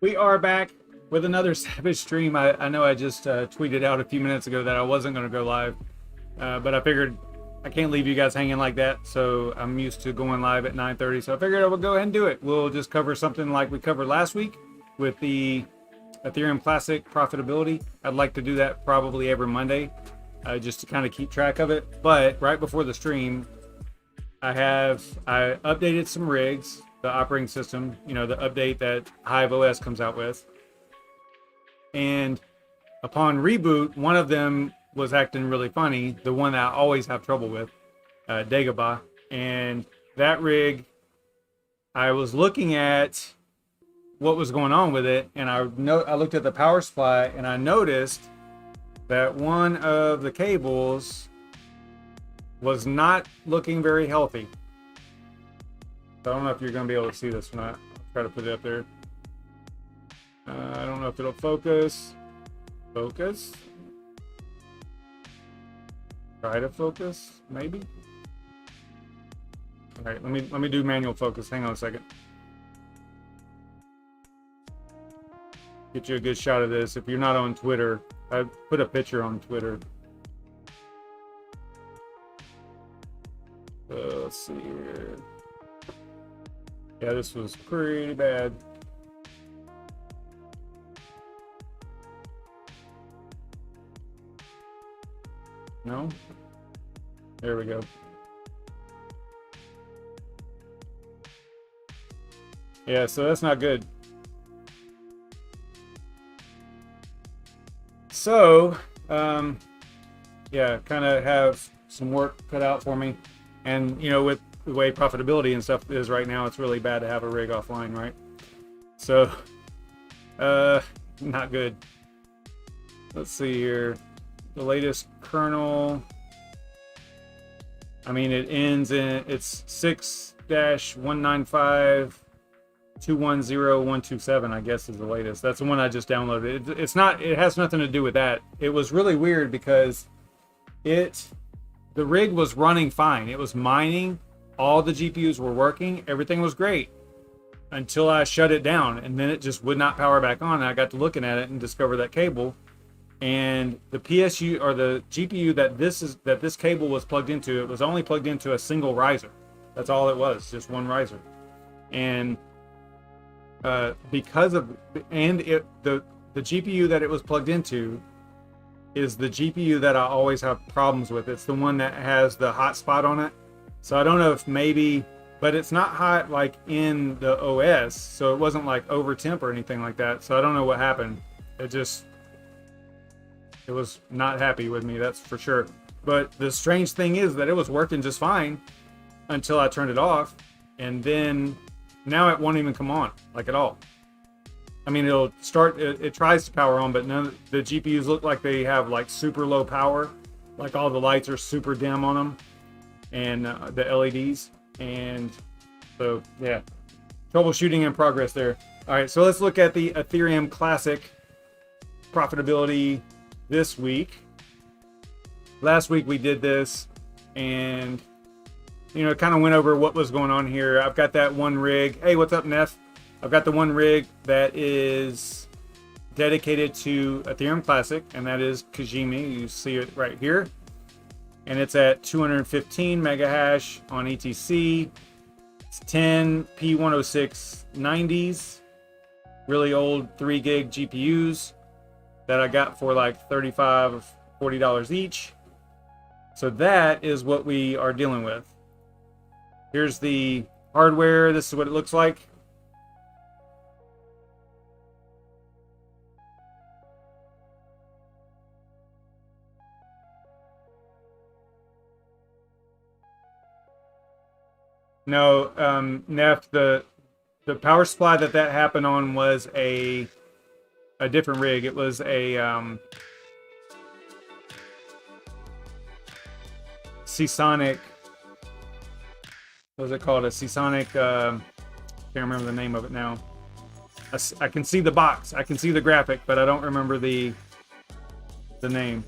We are back with another Savage stream. I know I just tweeted out a few minutes ago that I wasn't going to go live, but I figured I can't leave you guys hanging like that, so I'm used to going live at 9:30, so I figured I would go ahead and do it. We'll just cover something like we covered last week with the Ethereum Classic Profitability. I'd like to do that probably every Monday, just to kind of keep track of it. But right before the stream, I updated some rigs, the operating system, you know, the update that Hive OS comes out with. And upon reboot, one of them was acting really funny, the one that I always have trouble with, Dagobah. And that rig, I was looking at what was going on with it, and I looked at the power supply, and I noticed that one of the cables was not looking very healthy. So I don't know if you're going to be able to see this or not. I'll try to put it up there. I don't know if it'll focus. Focus. Try to focus, maybe. All right, let me do manual focus. Hang on a second. Get you a good shot of this. If you're not on Twitter, I put a picture on Twitter. Let's see here. Yeah, this was pretty bad. No? There we go. Yeah, so that's not good. So, yeah, kind of have some work cut out for me. And, you know, with the way profitability and stuff is right now, it's really bad to have a rig offline, right? So, not good. Let's see here. The latest kernel, I mean, it ends in, it's 6-195.210.127, I guess is the latest. That's the one I just downloaded. It's not, it has nothing to do with that. It was really weird because the rig was running fine. It was mining, all the GPUs were working, everything was great until I shut it down, and then it just would not power back on. And I got to looking at it and discovered that cable. And the PSU, or the GPU that this cable was plugged into, it was only plugged into a single riser. That's all it was, just one riser. And the GPU that it was plugged into is the GPU that I always have problems with. It's the one that has the hot spot on it. So I don't know if maybe, but it's not hot like in the OS, so it wasn't like over temp or anything like that. So I don't know what happened. It was not happy with me, that's for sure. But the strange thing is that it was working just fine until I turned it off, and then now it won't even come on, like at all. I mean, it'll start, it tries to power on, but none of the GPUs look like they have like super low power, like all the lights are super dim on them, and the LEDs. And so, yeah, troubleshooting in progress there. All right, so let's look at the Ethereum Classic profitability this week. Last week we did this, and you know, kind of went over what was going on here. I've got that one rig. Hey, what's up, Neff? I've got the one rig that is dedicated to Ethereum Classic, and that is Kijimi. You see it right here, and it's at 215 mega hash on ETC. It's 10 P10690s, really old 3 gig GPUs that I got for like $35 or $40 each. So that is what we are dealing with. Here's the hardware. This is what it looks like. No, Neff, the power supply that happened on was a different rig. It was a Seasonic. What was it called? A Seasonic. Can't remember the name of it now. I can see the box. I can see the graphic, but I don't remember the name.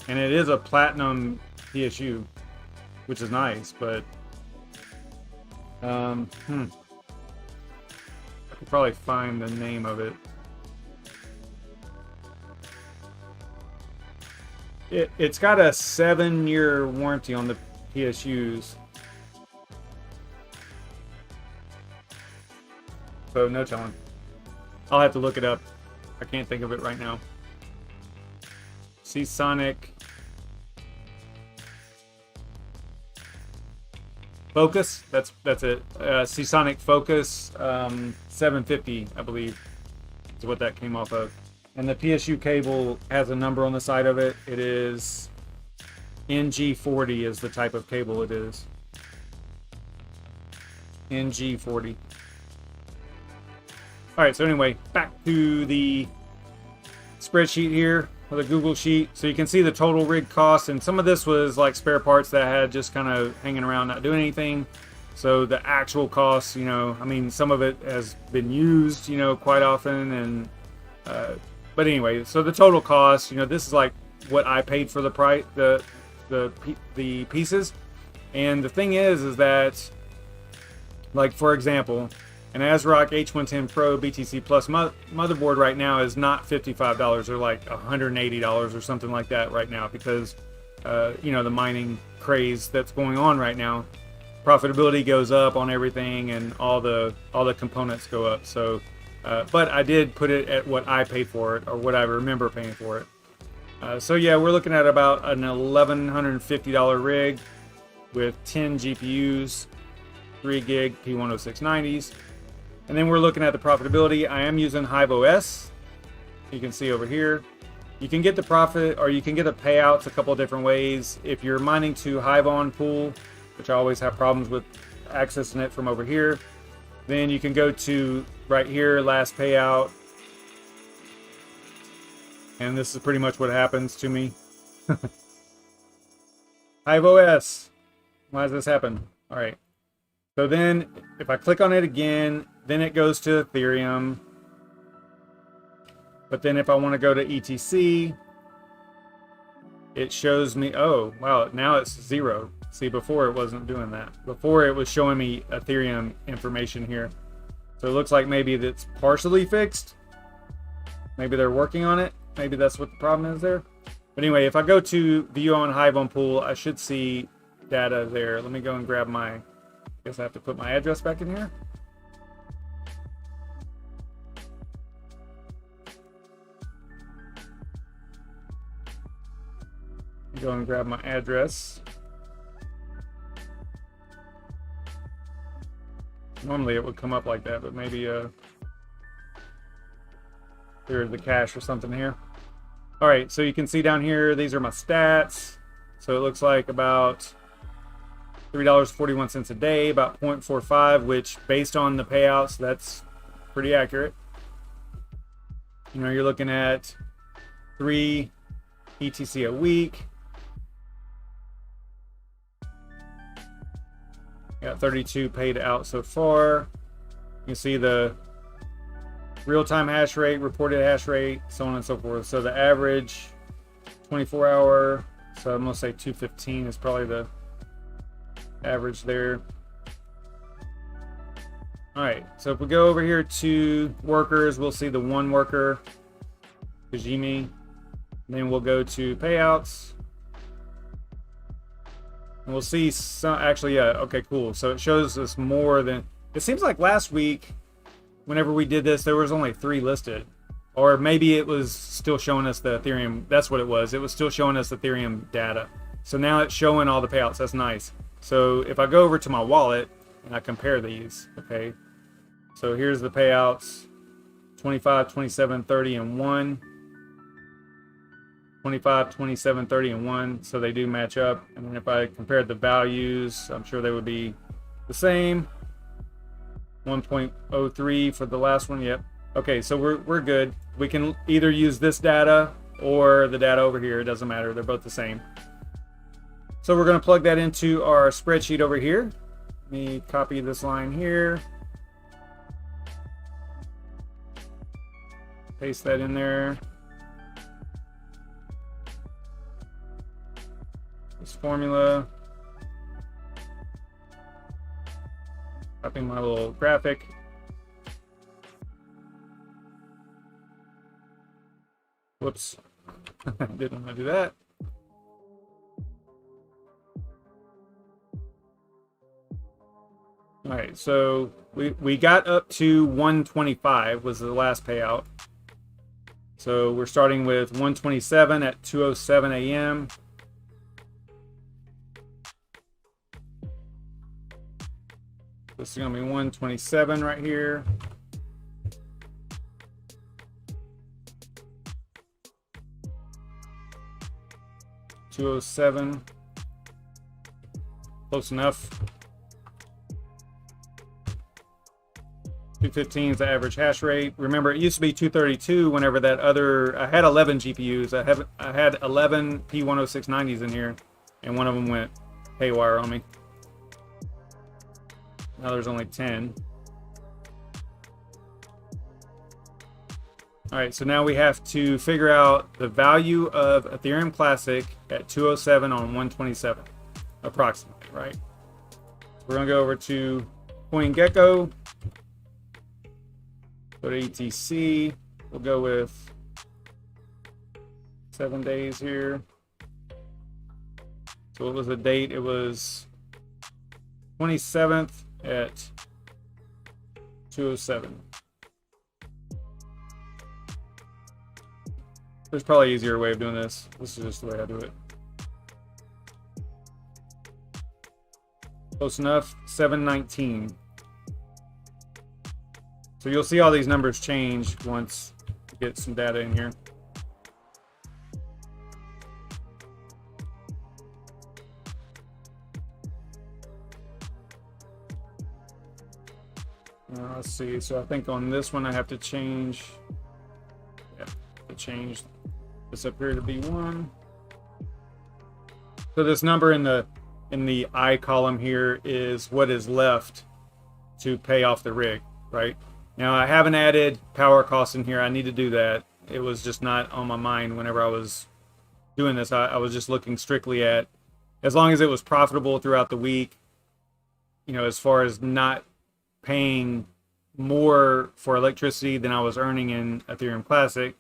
And it is a platinum PSU, which is nice, but I could probably find the name of it. It's got a 7-year warranty on the PSUs. So no telling. I'll have to look it up. I can't think of it right now. Seasonic Focus. That's it. Seasonic Focus 750, I believe, is what that came off of. And the PSU cable has a number on the side of it. It is NG40 is the type of cable it is. NG40. All right, so anyway, back to the spreadsheet here, or the Google sheet. So you can see the total rig cost, and some of this was like spare parts that I had just kind of hanging around, not doing anything. So the actual costs, you know, I mean, some of it has been used, you know, quite often, and but anyway, so the total cost, you know, this is like what I paid for the price, the pieces. And the thing is that, like, for example, an ASRock H110 Pro BTC Plus motherboard right now is not $55 or like $180 or something like that right now, because you know, the mining craze that's going on right now. Profitability goes up on everything, and all the components go up. So but I did put it at what I paid for it, or what I remember paying for it. So yeah, we're looking at about an $1,150 rig with 10 GPUs, 3 gig P10690s. And then we're looking at the profitability. I am using Hive OS. You can see over here. You can get the profit, or you can get the payouts a couple of different ways. If you're mining to Hive on pool, which I always have problems with accessing it from over here, then you can go to right here, last payout. And this is pretty much what happens to me. Hive OS. Why does this happen? All right. So then if I click on it again, then it goes to Ethereum. But then if I want to go to ETC, it shows me, oh, wow, now it's 0. See, before it wasn't doing that. Before it was showing me Ethereum information here. So it looks like maybe that's partially fixed. Maybe they're working on it. Maybe that's what the problem is there. But anyway, if I go to view on Hive on pool, I should see data there. Let me go and grab my, I guess I have to put my address back in here. Go and grab my address. Normally it would come up like that, but maybe there's the cache or something here. All right, so you can see down here, these are my stats. So it looks like about $3.41 a day, about 0.45, which based on the payouts, that's pretty accurate. You know, you're looking at 3 ETC a week. Got 32 paid out so far. You can see the real-time hash rate, reported hash rate, so on and so forth. So the average 24-hour, so I'm gonna say 215 is probably the average there. All right, so if we go over here to workers, we'll see the one worker, Kijimi. Then we'll go to payouts. And we'll see some, actually, yeah, okay, cool. So it shows us more than, it seems like last week, whenever we did this, there was only 3 listed. Or maybe it was still showing us the Ethereum, that's what it was. It was still showing us Ethereum data. So now it's showing all the payouts, that's nice. So if I go over to my wallet and I compare these, okay. So here's the payouts, 25, 27, 30, and 1. 25, 27, 30, and 1, so they do match up. And then if I compared the values, I'm sure they would be the same. 1.03 for the last one, yep. Okay, so we're good. We can either use this data or the data over here, it doesn't matter, they're both the same. So we're gonna plug that into our spreadsheet over here. Let me copy this line here. Paste that in there. Formula, copying my little graphic, Whoops. Didn't want to do that. All right, so we got up to 125 was the last payout. So we're starting with 127 at 2:07 a.m. This is going to be 127 right here. $2.07. Close enough. 215 is the average hash rate. Remember, it used to be 232 whenever that other... I had 11 GPUs. I had 11 P10690s in here, and one of them went haywire on me. Now there's only 10. All right, so now we have to figure out the value of Ethereum Classic at 207 on 127, approximately, right? So we're gonna go over to CoinGecko, go to ETC, we'll go with 7 days here. So what was the date? It was 27th at 207. There's probably an easier way of doing this. This is just the way I do it. Close enough. 719. So you'll see all these numbers change once you get some data in here. Let's see. So I think on this one I have to change. Yeah, to change this up here to be 1. So this number in the I column here is what is left to pay off the rig, right? Now I haven't added power costs in here. I need to do that. It was just not on my mind whenever I was doing this. I was just looking strictly at, as long as it was profitable throughout the week, you know, as far as not paying more for electricity than I was earning in Ethereum Classic,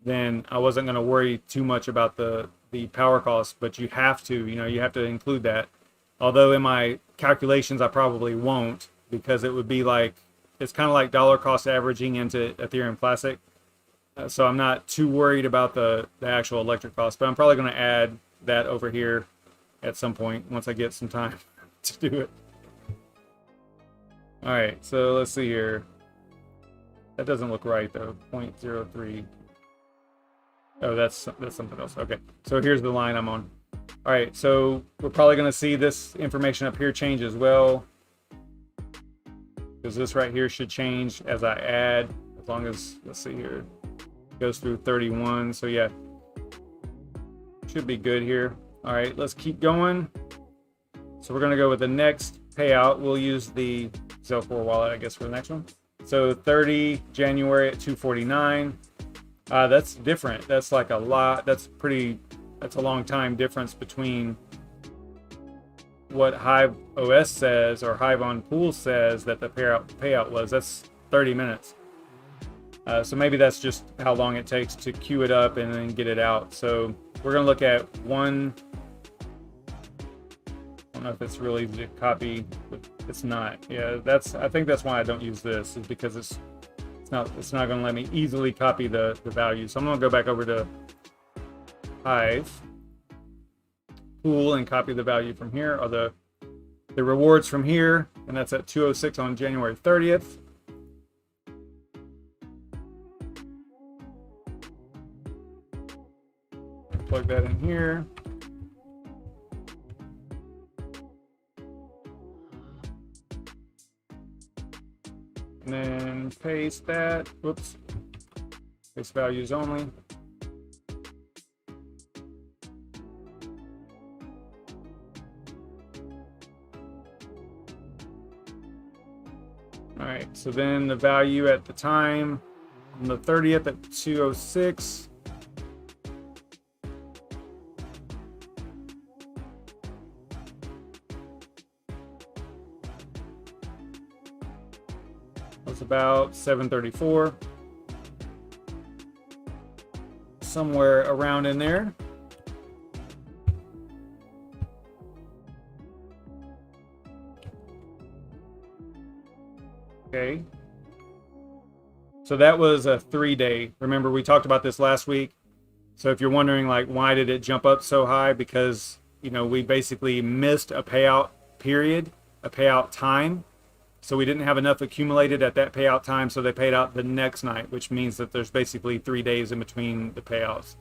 then I wasn't going to worry too much about the power costs. But you have to, you know, you have to include that. Although in my calculations I probably won't, because it would be like, it's kind of like dollar cost averaging into Ethereum Classic. So I'm not too worried about the actual electric cost, but I'm probably going to add that over here at some point once I get some time to do it. All right, so let's see here. That doesn't look right though. 0.03. Oh, that's something else. Okay, so here's the line I'm on. All right, so we're probably going to see this information up here change as well, because this right here should change as I add, as long as, let's see here, it goes through 31. So yeah, should be good here. All right, let's keep going. So we're going to go with the next payout. We'll use the Zell4 wallet, I guess, for the next one. So 30 January at 249. That's different. That's like a lot. That's a long time difference between what Hive OS says or Hive on Pool says that the payout was. That's 30 minutes. So maybe that's just how long it takes to queue it up and then get it out. So we're going to look at one. I don't know if it's really easy to copy, but it's not. Yeah, I think that's why I don't use this, is because it's not going to let me easily copy the value. So I'm going to go back over to Hive Pool and copy the value from here, or the rewards from here, and that's at 2:06 on January 30th. Plug that in here. And then paste that. Whoops. Paste values only. All right, so then the value at the time on the 30th at 2:06. Was about 734. somewhere around in there. Okay. So that was a 3-day. Remember, we talked about this last week. So if you're wondering, like, why did it jump up so high? Because, you know, we basically missed a payout period, a payout time. So we didn't have enough accumulated at that payout time, so they paid out the next night, which means that there's basically 3 days in between the payouts.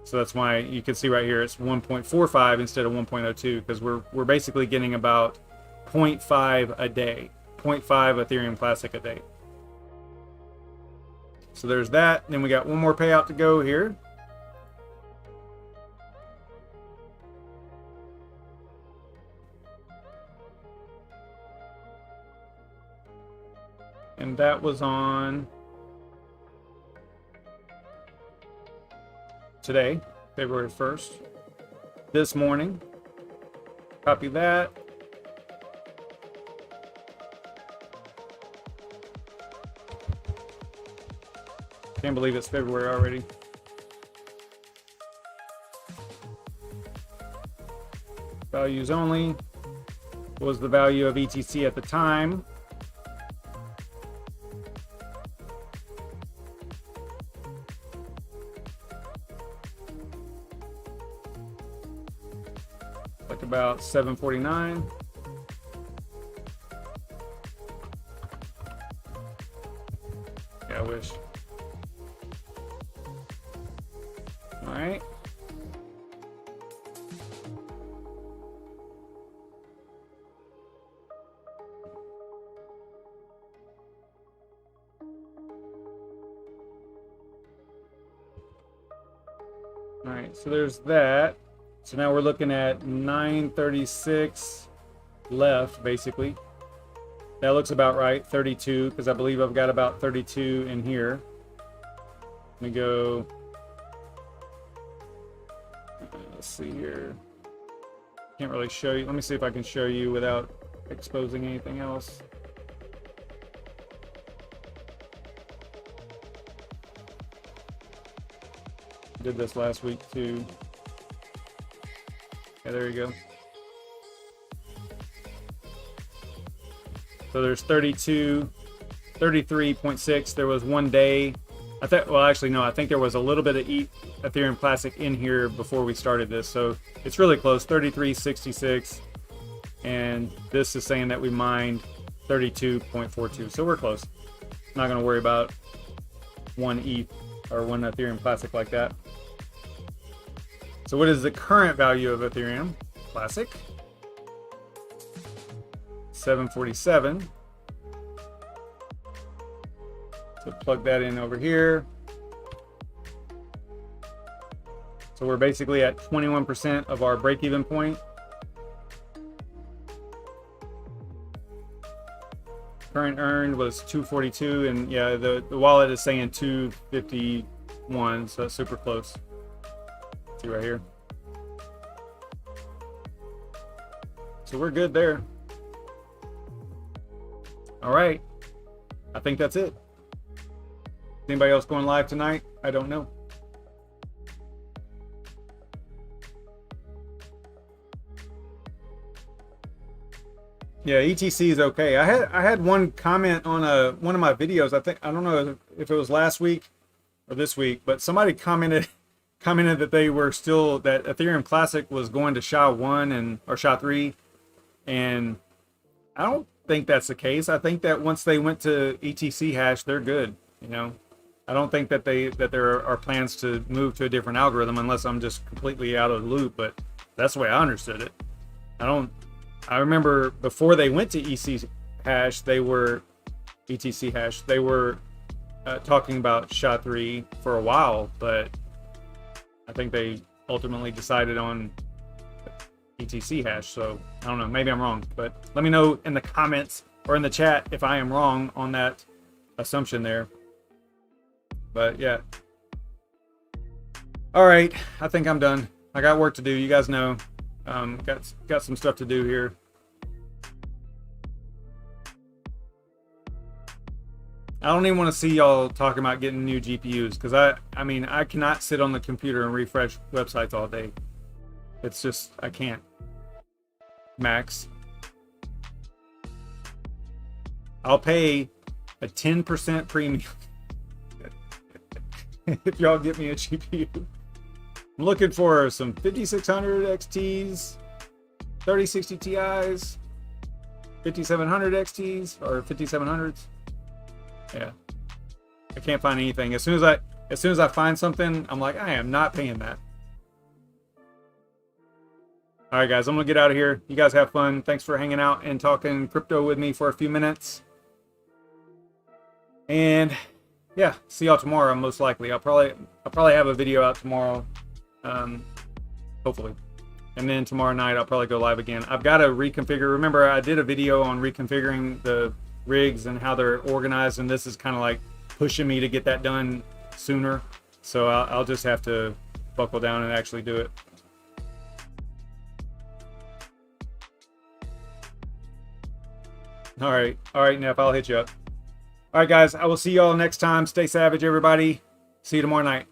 So that's why you can see right here it's 1.45 instead of 1.02, because we're basically getting about 0.5 a day, 0.5 Ethereum Classic a day. So there's that. Then we got one more payout to go here. And that was on today, February 1st, this morning. Copy that. Can't believe it's February already. Values only. What was the value of ETC at the time? Like about 749. Yeah, I wish. All right. All right, so there's that. So now we're looking at 936 left, basically. That looks about right, 32, because I believe I've got about 32 in here. Let me go, let's see here. Can't really show you. Let me see if I can show you without exposing anything else. Did this last week too. Yeah, there you go. So there's 32, 33.6. There was 1 day. I thought, well, actually, no, I think there was a little bit of Ethereum Classic in here before we started this. So it's really close, 33.66. And this is saying that we mined 32.42. So we're close. Not going to worry about one ETH or one Ethereum Classic like that. So what is the current value of Ethereum Classic? 747. So plug that in over here. So we're basically at 21% of our break-even point. Current earned was 242, and yeah, the wallet is saying 251, so that's super close. See right here. So we're good there. All right, I think that's it. Anybody else going live tonight? I don't know. Yeah, ETC is okay. I had one comment on one of my videos. I don't know if it was last week or this week, but somebody commented that they were still, that Ethereum Classic was going to SHA-1 or SHA-3, and I don't think that's the case. I think that once they went to ETC hash, they're good. You know, I don't think that there are plans to move to a different algorithm, unless I'm just completely out of the loop. But that's the way I understood it. I remember before they went to ETC hash, they were talking about SHA-3 for a while, but I think they ultimately decided on ETC hash. So I don't know, maybe I'm wrong, but let me know in the comments or in the chat if I am wrong on that assumption there. But yeah. All right, I think I'm done. I got work to do. You guys know, got some stuff to do here. I don't even want to see y'all talking about getting new GPUs, because I mean, I cannot sit on the computer and refresh websites all day. It's just, I can't. Max. I'll pay a 10% premium if y'all get me a GPU. I'm looking for some 5600 XTs, 3060 Ti's, 5700 XTs, or 5700s. Yeah, I can't find anything. As soon as I find something, I'm like, I am not paying that. All right, guys, I'm gonna get out of here. You guys have fun. Thanks for hanging out and talking crypto with me for a few minutes. And yeah, see y'all tomorrow. Most likely, I'll probably have a video out tomorrow, hopefully. And then tomorrow night I'll probably go live again. I've got to reconfigure. Remember, I did a video on reconfiguring the rigs and how they're organized, and this is kind of like pushing me to get that done sooner. So I'll just have to buckle down and actually do it. All right, Neff, I'll hit you up. All right, guys, I will see y'all next time. Stay savage, everybody. See you tomorrow night.